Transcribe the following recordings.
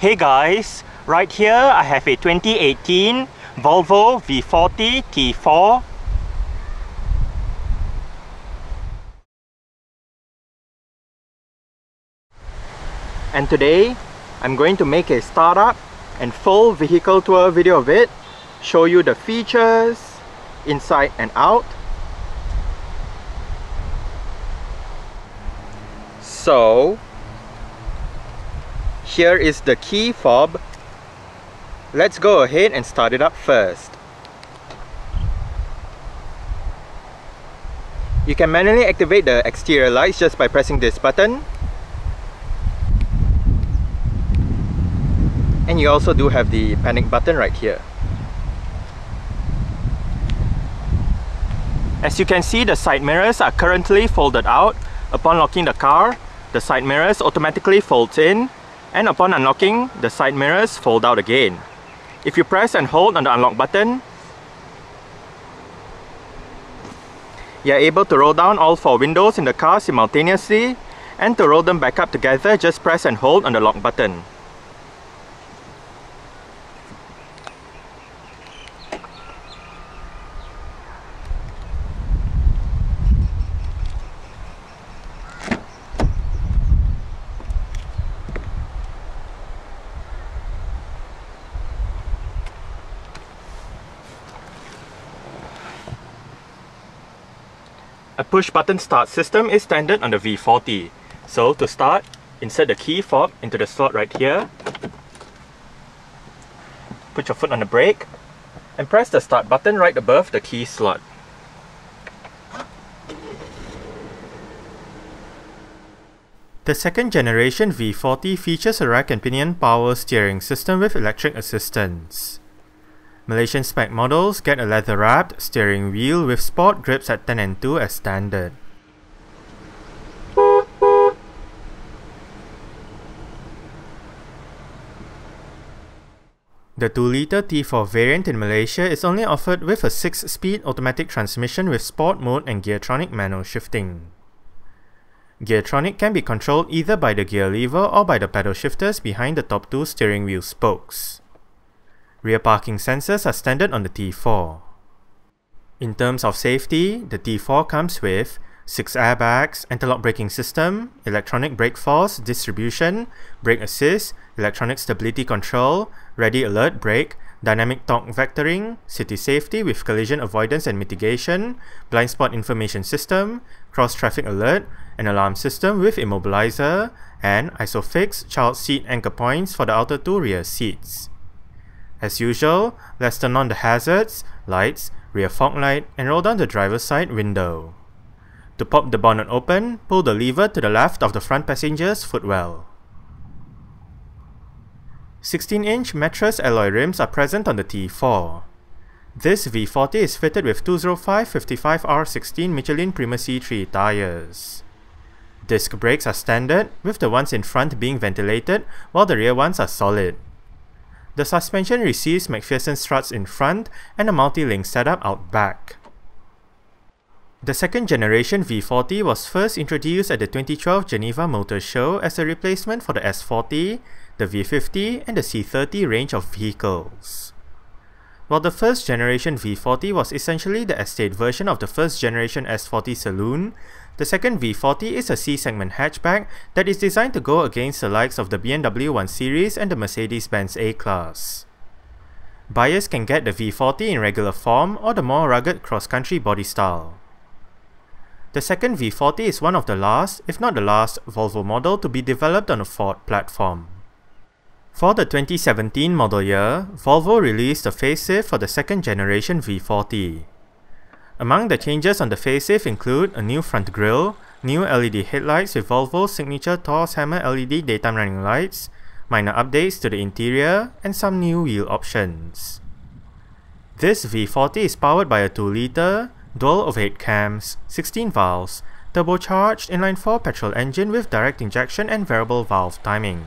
Hey guys, right here I have a 2018 Volvo V40 T4. And today I'm going to make a startup and full vehicle tour video of it, show you the features inside and out. So here is the key fob. Let's go ahead and start it up first. You can manually activate the exterior lights just by pressing this button. And you also do have the panic button right here. As you can see, the side mirrors are currently folded out. Upon locking the car, the side mirrors automatically folds in, and upon unlocking, the side mirrors fold out again. If you press and hold on the unlock button, you are able to roll down all 4 windows in the car simultaneously, and to roll them back up together, just press and hold on the lock button. A push-button start system is standard on the V40. So to start, insert the key fob into the slot right here. Put your foot on the brake and press the start button right above the key slot. The second generation V40 features a rack and pinion power steering system with electric assistance. Malaysian-spec models get a leather-wrapped steering wheel with sport grips at 10 and 2 as standard. The 2-litre T4 variant in Malaysia is only offered with a 6-speed automatic transmission with sport mode and geartronic manual shifting. Geartronic can be controlled either by the gear lever or by the pedal shifters behind the top 2 steering wheel spokes. Rear parking sensors are standard on the T4. In terms of safety, the T4 comes with 6 airbags, anti-lock braking system, electronic brake force distribution, brake assist, electronic stability control, ready alert brake, dynamic torque vectoring, city safety with collision avoidance and mitigation, blind spot information system, cross traffic alert, an alarm system with immobilizer, and ISOFIX child seat anchor points for the outer 2 rear seats. As usual, let's turn on the hazards, lights, rear fog light, and roll down the driver's side window. To pop the bonnet open, pull the lever to the left of the front passenger's footwell. 16-inch mattress alloy rims are present on the T4. This V40 is fitted with 205/55 R16 Michelin Primacy 3 tyres. Disc brakes are standard, with the ones in front being ventilated, while the rear ones are solid. The suspension receives McPherson struts in front and a multi-link setup out back. The second generation V40 was first introduced at the 2012 Geneva Motor Show as a replacement for the S40, the V50 and the C30 range of vehicles. While the first generation V40 was essentially the estate version of the first generation S40 saloon, the second V40 is a C-segment hatchback that is designed to go against the likes of the BMW 1 Series and the Mercedes-Benz A-Class. Buyers can get the V40 in regular form or the more rugged cross-country body style. The second V40 is one of the last, if not the last, Volvo model to be developed on a Ford platform. For the 2017 model year, Volvo released a facelift for the second generation V40. Among the changes on the facelift include a new front grille, new LED headlights with Volvo's signature Thor's Hammer LED daytime running lights, minor updates to the interior, and some new wheel options. This V40 is powered by a 2-litre, dual overhead cams, 16 valves, turbocharged inline-4 petrol engine with direct injection and variable valve timing.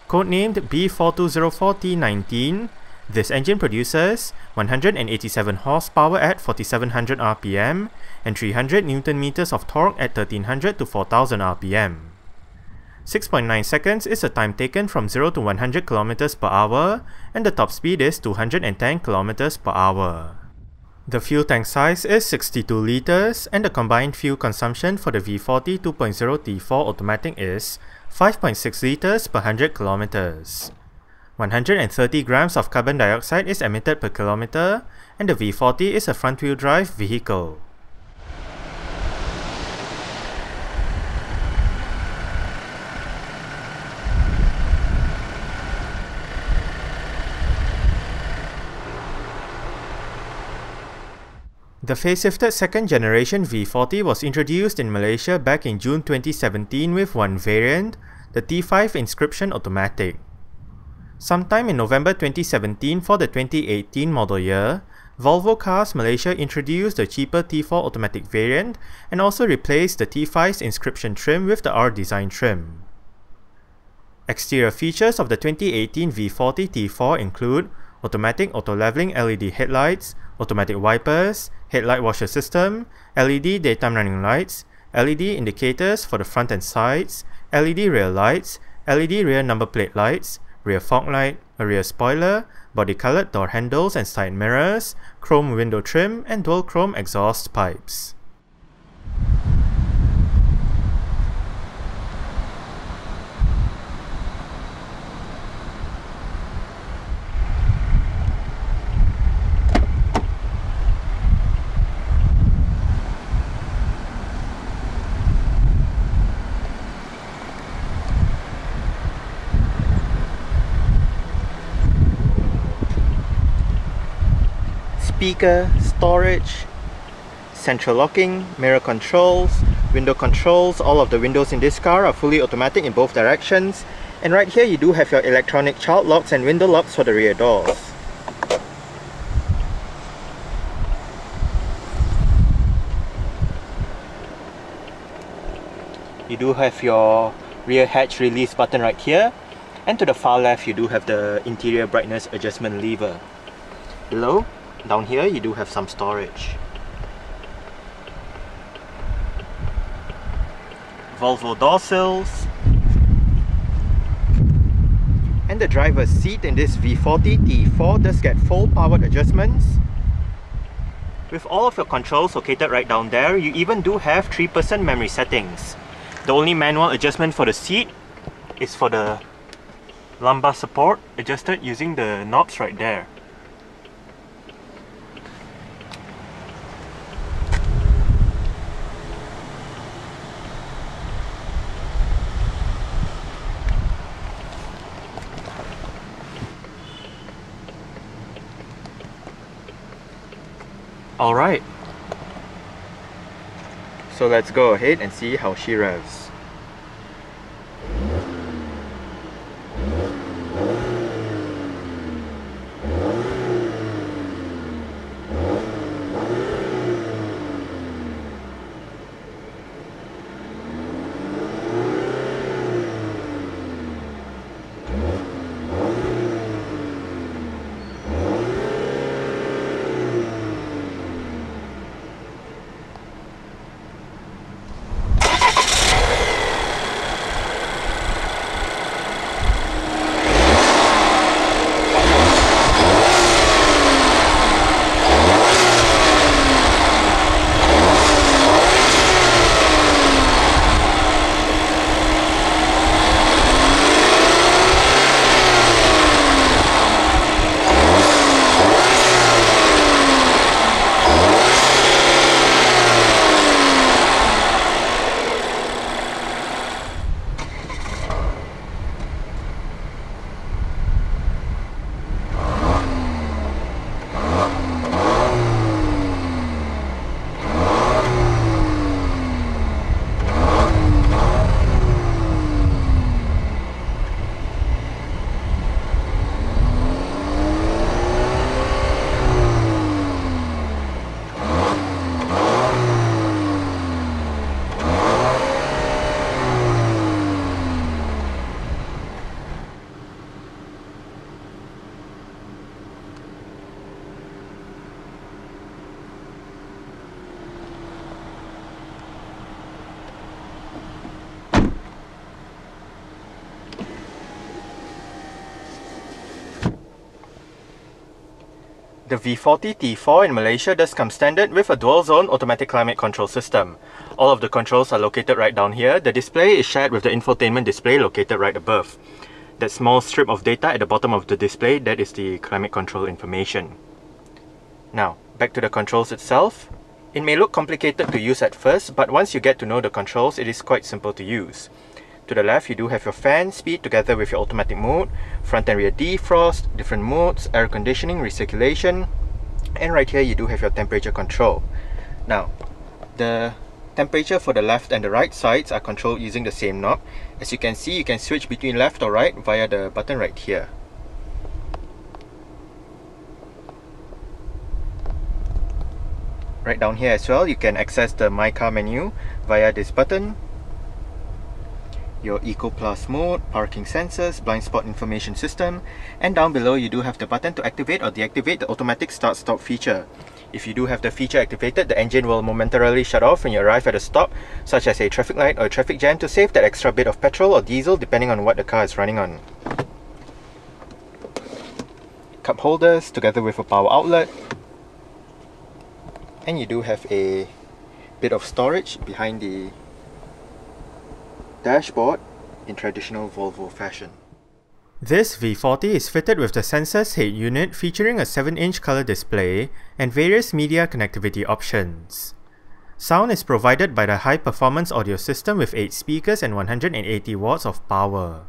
Codenamed B4004T19, this engine produces 187 horsepower at 4700 rpm and 300 Nm of torque at 1300 to 4000 rpm. 6.9 seconds is the time taken from 0 to 100 km per hour, and the top speed is 210 km per hour. The fuel tank size is 62 liters, and the combined fuel consumption for the V40 2.0 T4 automatic is 5.6 liters per 100 kilometers. 130 grams of carbon dioxide is emitted per kilometer, and the V40 is a front-wheel drive vehicle. The facelifted second-generation V40 was introduced in Malaysia back in June 2017 with one variant, the T5 Inscription Automatic. Sometime in November 2017 for the 2018 model year, Volvo Cars Malaysia introduced the cheaper T4 automatic variant and also replaced the T5's Inscription trim with the R-Design trim. Exterior features of the 2018 V40 T4 include automatic auto-leveling LED headlights, automatic wipers, headlight washer system, LED daytime running lights, LED indicators for the front and sides, LED rear lights, LED rear number plate lights, rear fog light, a rear spoiler, body-colored door handles and side mirrors, chrome window trim, and dual chrome exhaust pipes. Speaker, storage, central locking, mirror controls, window controls. All of the windows in this car are fully automatic in both directions. And right here you do have your electronic child locks and window locks for the rear doors. You do have your rear hatch release button right here. And to the far left you do have the interior brightness adjustment lever. Below, down here you do have some storage. Volvo door sills. And the driver's seat in this V40 T4 does get full powered adjustments. With all of your controls located right down there, you even do have 3% memory settings. The only manual adjustment for the seat is for the lumbar support, adjusted using the knobs right there. Alright, so let's go ahead and see how she revs. The V40 T4 in Malaysia does come standard with a dual-zone automatic climate control system. All of the controls are located right down here. The display is shared with the infotainment display located right above. That small strip of data at the bottom of the display, that is the climate control information. Now, back to the controls itself. It may look complicated to use at first, but once you get to know the controls, it is quite simple to use. To the left, you do have your fan speed together with your automatic mode, front and rear defrost, different modes, air conditioning, recirculation, and right here you do have your temperature control. Now, the temperature for the left and the right sides are controlled using the same knob. As you can see, you can switch between left or right via the button right here. Right down here as well, you can access the My Car menu via this button. Your Eco Plus mode, parking sensors, blind spot information system, and down below you do have the button to activate or deactivate the automatic start-stop feature. If you do have the feature activated, the engine will momentarily shut off when you arrive at a stop, such as a traffic light or a traffic jam, to save that extra bit of petrol or diesel depending on what the car is running on. Cup holders together with a power outlet, and you do have a bit of storage behind the dashboard in traditional Volvo fashion. This V40 is fitted with the Sensors head unit featuring a 7-inch color display and various media connectivity options. Sound is provided by the high-performance audio system with 8 speakers and 180 watts of power.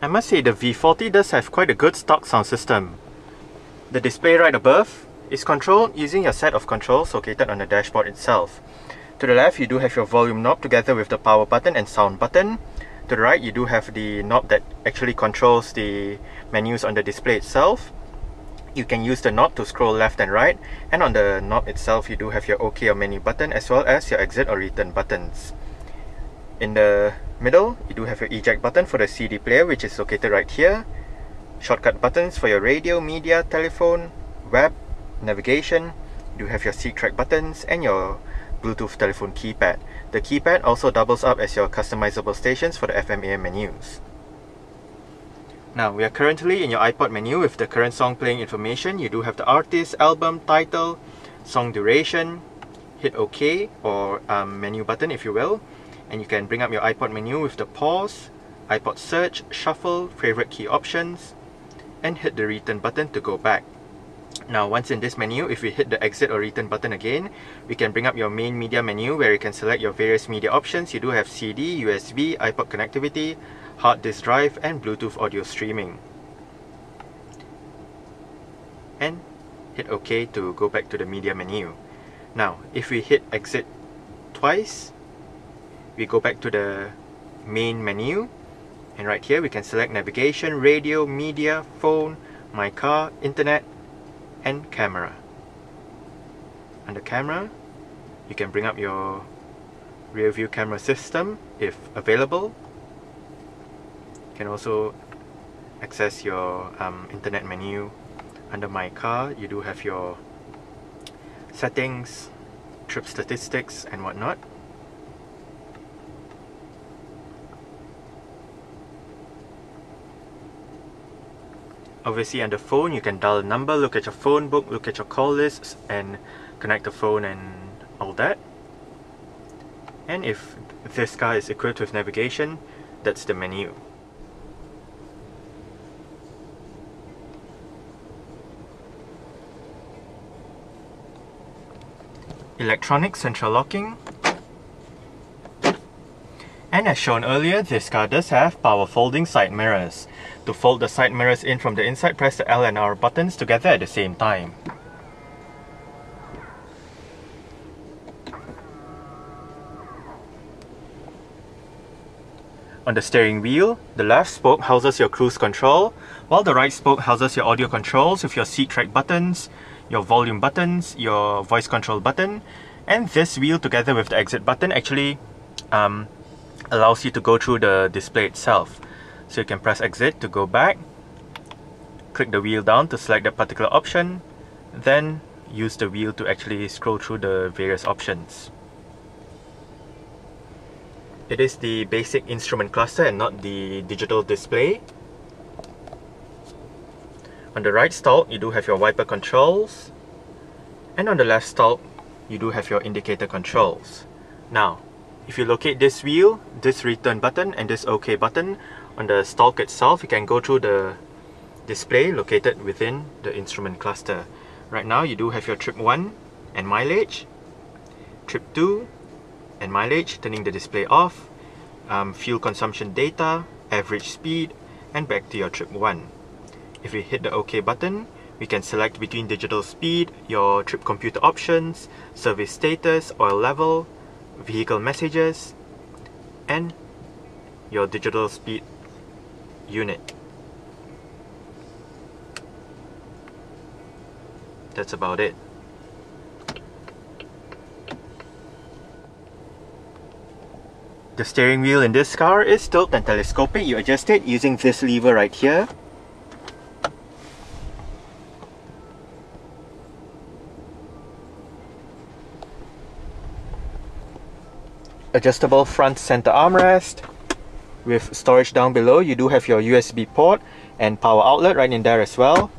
I must say the V40 does have quite a good stock sound system. The display right above is controlled using a set of controls located on the dashboard itself. To the left, you do have your volume knob together with the power button and sound button. To the right, you do have the knob that actually controls the menus on the display itself. You can use the knob to scroll left and right, and on the knob itself, you do have your OK or menu button as well as your exit or return buttons. In the middle, you do have your eject button for the CD player, which is located right here. Shortcut buttons for your radio, media, telephone, web, navigation. You do have your seat track buttons and your Bluetooth telephone keypad. The keypad also doubles up as your customizable stations for the FM/AM menus. Now, we are currently in your Ipod menu with the current song playing information. You do have the artist, album, title, song duration. Hit OK or menu button if you will. And you can bring up your Ipod menu with the pause, iPod search, shuffle, favorite key options, and hit the return button to go back. Now, once in this menu, if we hit the exit or return button again, we can bring up your main media menu where you can select your various media options. You do have CD, USB, iPod connectivity, hard disk drive, and Bluetooth audio streaming. And hit OK to go back to the media menu. Now, if we hit exit twice, we go back to the main menu, and right here we can select navigation, radio, media, phone, my car, internet, and camera. Under camera, you can bring up your rear view camera system if available. You can also access your internet menu. Under my car, you do have your settings, trip statistics, and whatnot. Obviously, under phone, you can dial a number, look at your phone book, look at your call lists, and connect the phone and all that. And if this car is equipped with navigation, that's the menu. Electronic central locking. And as shown earlier, this car does have power folding side mirrors. To fold the side mirrors in from the inside, press the L and R buttons together at the same time. On the steering wheel, the left spoke houses your cruise control, while the right spoke houses your audio controls with your seat track buttons, your volume buttons, your voice control button, and this wheel together with the exit button actually allows you to go through the display itself. So you can press exit to go back, Click the wheel down to select that particular option, then use the wheel to actually scroll through the various options. It is the basic instrument cluster and not the digital display. On the right stalk, you do have your wiper controls, and on the left stalk, you do have your indicator controls. Now, if you locate this wheel, this return button, and this OK button on the stalk itself, you can go through the display located within the instrument cluster. Right now, you do have your trip 1 and mileage, trip 2 and mileage, turning the display off, fuel consumption data, average speed, and back to your trip 1. If we hit the OK button, we can select between digital speed, your trip computer options, service status, oil level, vehicle messages, and your digital speed unit. That's about it. The steering wheel in this car is tilt and telescopic. You adjust it using this lever right here. Adjustable front center armrest with storage down below. You do have your USB port and power outlet right in there as well.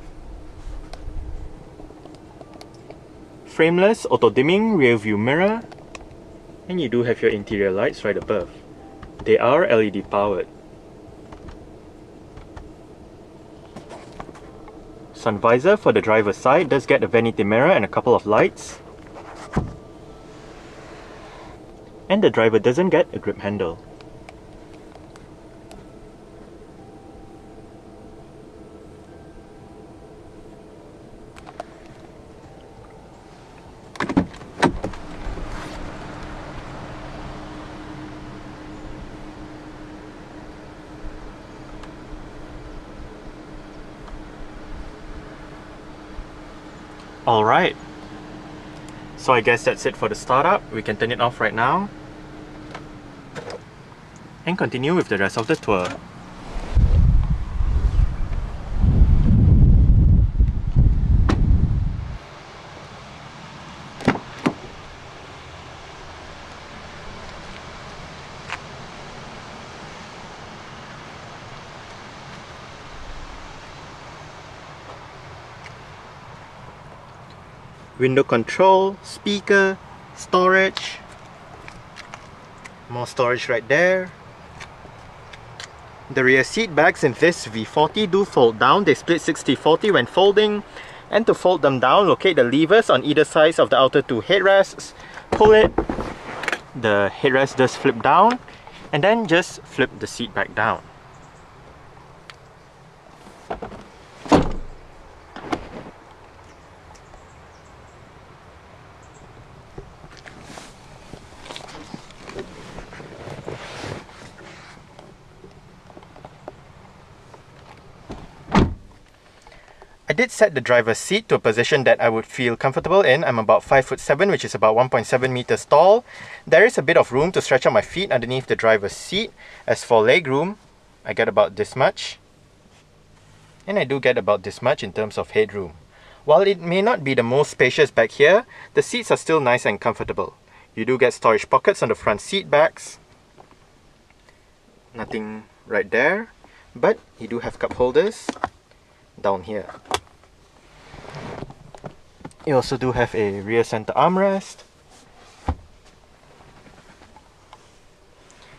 Frameless auto dimming rear view mirror, and you do have your interior lights right above. They are LED powered. Sun visor for the driver's side does get a vanity mirror and a couple of lights. And the driver doesn't get a grip handle. Alright, so I guess that's it for the startup. We can turn it off right now and continue with the rest of the tour. Window control, speaker, storage, more storage right there. The rear seat backs in this V40 do fold down. They split 60-40 when folding, and to fold them down, locate the levers on either side of the outer two headrests, pull it, the headrest does flip down, and then just flip the seat back down. I did set the driver's seat to a position that I would feel comfortable in. I'm about 5'7", which is about 1.7 meters tall. There is a bit of room to stretch out my feet underneath the driver's seat. As for legroom, I get about this much. And I do get about this much in terms of headroom. While it may not be the most spacious back here, the seats are still nice and comfortable. You do get storage pockets on the front seat backs. Nothing right there, but you do have cup holders down here. You also do have a rear center armrest,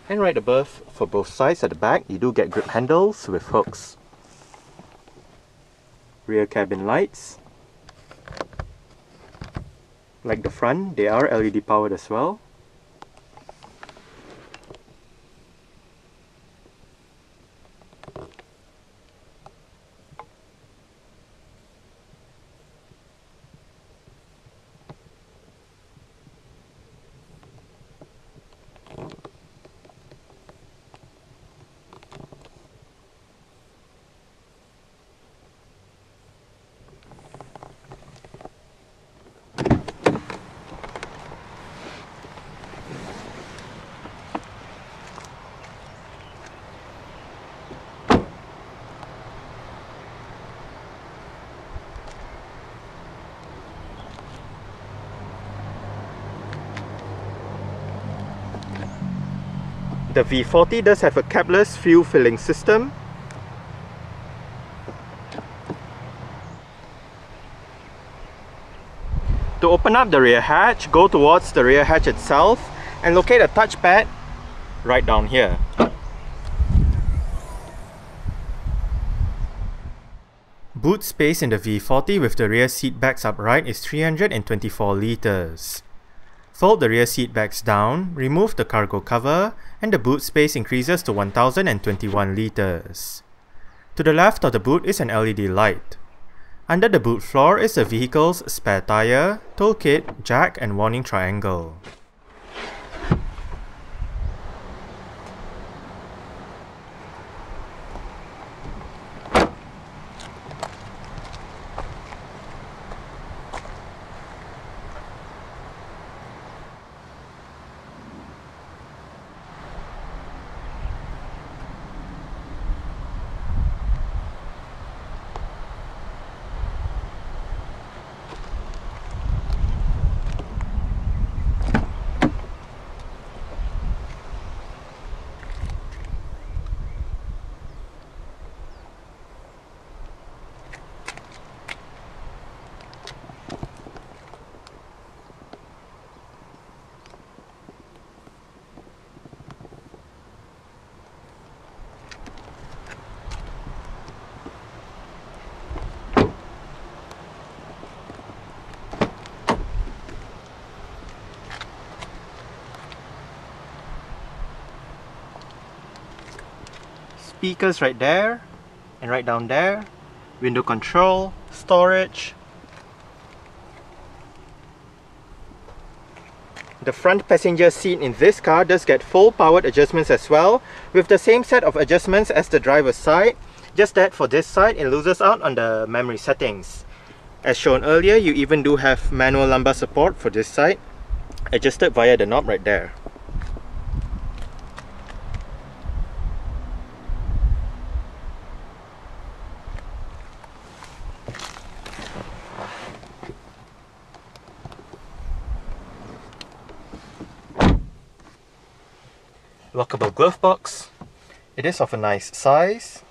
and right above for both sides at the back you do get grip handles with hooks. Rear cabin lights, like the front, they are LED powered as well. The V40 does have a capless fuel filling system. To open up the rear hatch, go towards the rear hatch itself and locate a touchpad right down here. Boot space in the V40 with the rear seat backs upright is 324 litres. Fold the rear seat backs down, remove the cargo cover, and the boot space increases to 1021 litres. To the left of the boot is an LED light. Under the boot floor is the vehicle's spare tyre, toolkit, jack and warning triangle. Speakers right there and right down there, window control, storage. The front passenger seat in this car does get full powered adjustments as well, with the same set of adjustments as the driver's side, just that for this side it loses out on the memory settings. As shown earlier, you even do have manual lumbar support for this side, adjusted via the knob right there. Lockable glove box. It is of a nice size.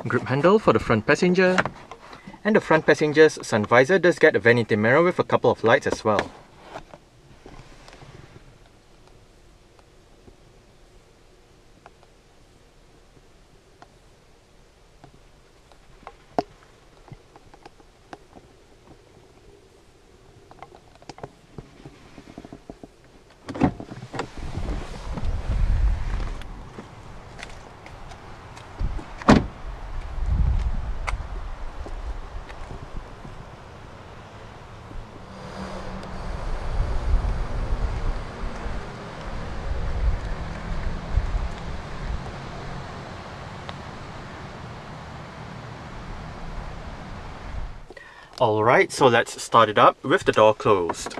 Grip handle for the front passenger. And the front passenger's sun visor does get a vanity mirror with a couple of lights as well. Alright, so let's start it up with the door closed.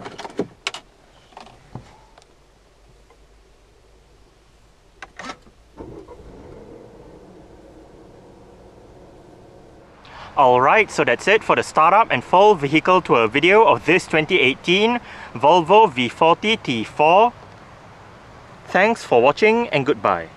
Alright, so that's it for the startup and full vehicle tour video of this 2018 Volvo V40 T4. Thanks for watching and goodbye.